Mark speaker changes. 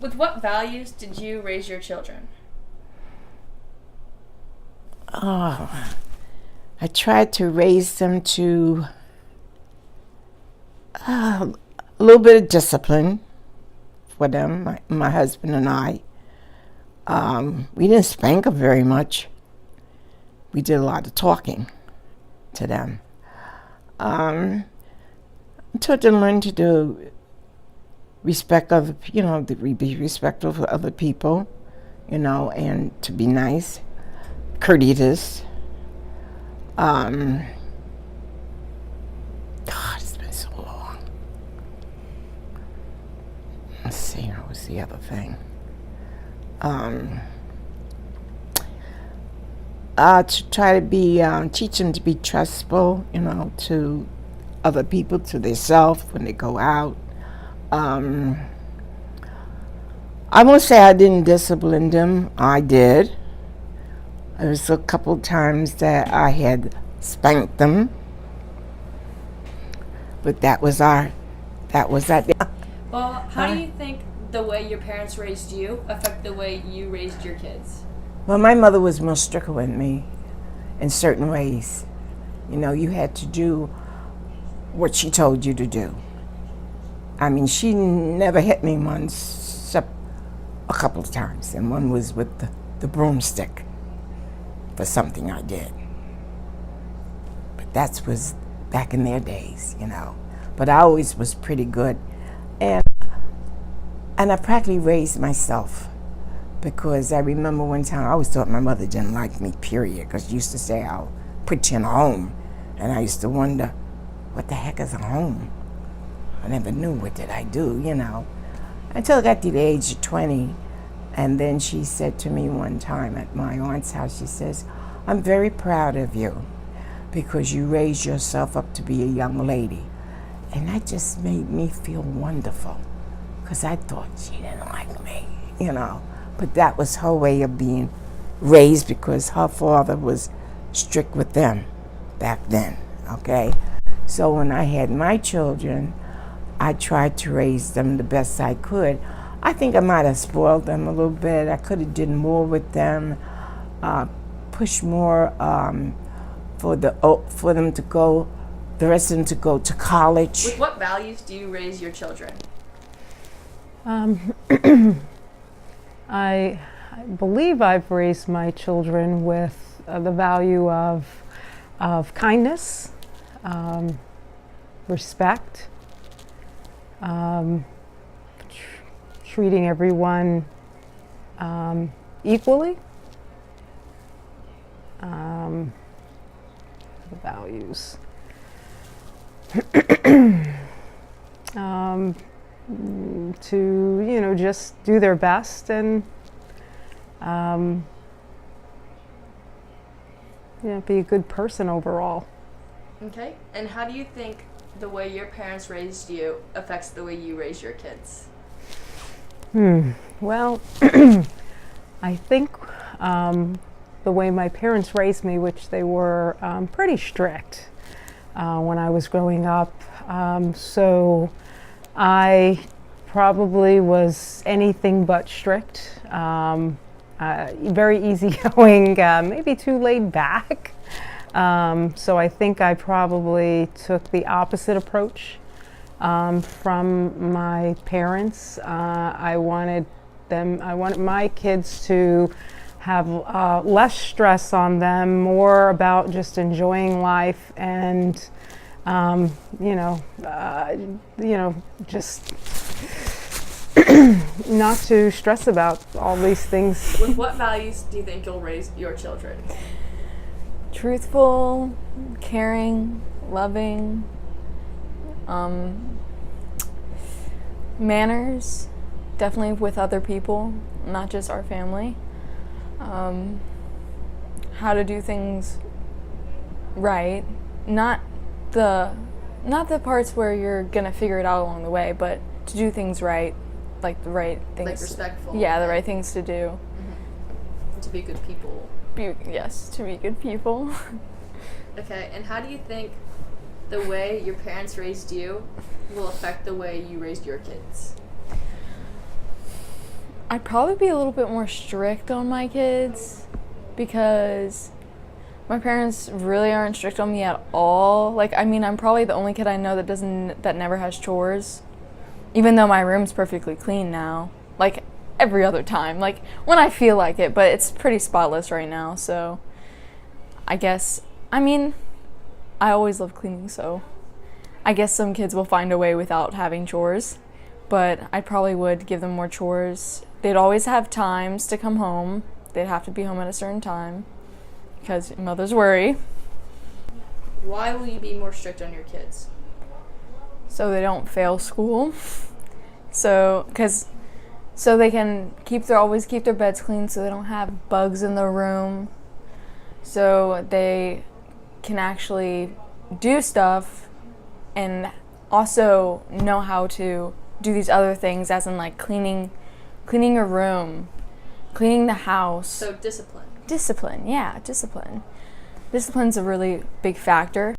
Speaker 1: With what values did you raise your children?
Speaker 2: Oh, I tried to raise them to a little bit of discipline for them, my husband and I. We didn't spank them very much. We did a lot of talking to them. I taught them to learn to do respect other, to be respectful for other people, and to be nice, courteous. God, it's been so long. Let's see, what was the other thing? To try to be, teach them to be trustful, to other people, to themselves when they go out. I won't say I didn't discipline them. I did. There was a couple times that I had spanked them, but that was that.
Speaker 1: Well, how do you think the way your parents raised you affect the way you raised your kids?
Speaker 2: Well, my mother was more stricter with me in certain ways. You had to do what she told you to do. I mean, she never hit me once, except a couple of times, and one was with the broomstick for something I did. But that was back in their days, But I always was pretty good. And I practically raised myself, because I remember one time I always thought my mother didn't like me, period, because she used to say, I'll put you in a home. And I used to wonder, what the heck is a home? I never knew what did I do, until I got to the age of 20. And then she said to me one time at my aunt's house, she says, I'm very proud of you because you raised yourself up to be a young lady. And that just made me feel wonderful, because I thought she didn't like me, But that was her way of being raised, because her father was strict with them back then, okay? So when I had my children, I tried to raise them the best I could. I think I might have spoiled them a little bit. I could have done more with them, push more for them to go, the rest of them to go to college.
Speaker 1: With what values do you raise your children?
Speaker 3: I believe I've raised my children with the value of kindness, respect, treating everyone equally. The values. To just do their best and be a good person overall.
Speaker 1: Okay. And how do you think the way your parents raised you affects the way you raise your kids?
Speaker 3: Well, I think the way my parents raised me, which they were pretty strict when I was growing up, so I probably was anything but strict, very easygoing, maybe too laid back. So I think I probably took the opposite approach from my parents. I wanted my kids to have less stress on them, more about just enjoying life and just not to stress about all these things.
Speaker 1: With what values do you think you'll raise your children?
Speaker 4: Truthful, caring, loving, manners, definitely with other people, not just our family. How to do things right, not the parts where you're gonna figure it out along the way, but to do things right, like the right things.
Speaker 1: Like respectful.
Speaker 4: Yeah, the right things to do.
Speaker 1: Mm-hmm. To be good people.
Speaker 4: Yes, to be good people.
Speaker 1: Okay, and how do you think the way your parents raised you will affect the way you raised your kids?
Speaker 4: I'd probably be a little bit more strict on my kids because my parents really aren't strict on me at all. Like, I mean, I'm probably the only kid I know that never has chores, even though my room's perfectly clean now. Like, every other time, like when I feel like it, but it's pretty spotless right now. So I guess, I mean, I always love cleaning, so I guess some kids will find a way without having chores, but I probably would give them more chores. They'd always have times to come home. They'd have to be home at a certain time because mothers worry.
Speaker 1: Why will you be more strict on your kids?
Speaker 4: So they don't fail school. So they can always keep their beds clean so they don't have bugs in the room. So they can actually do stuff and also know how to do these other things, as in like cleaning a room, cleaning the house.
Speaker 1: So discipline.
Speaker 4: Discipline, yeah, discipline. Discipline's a really big factor.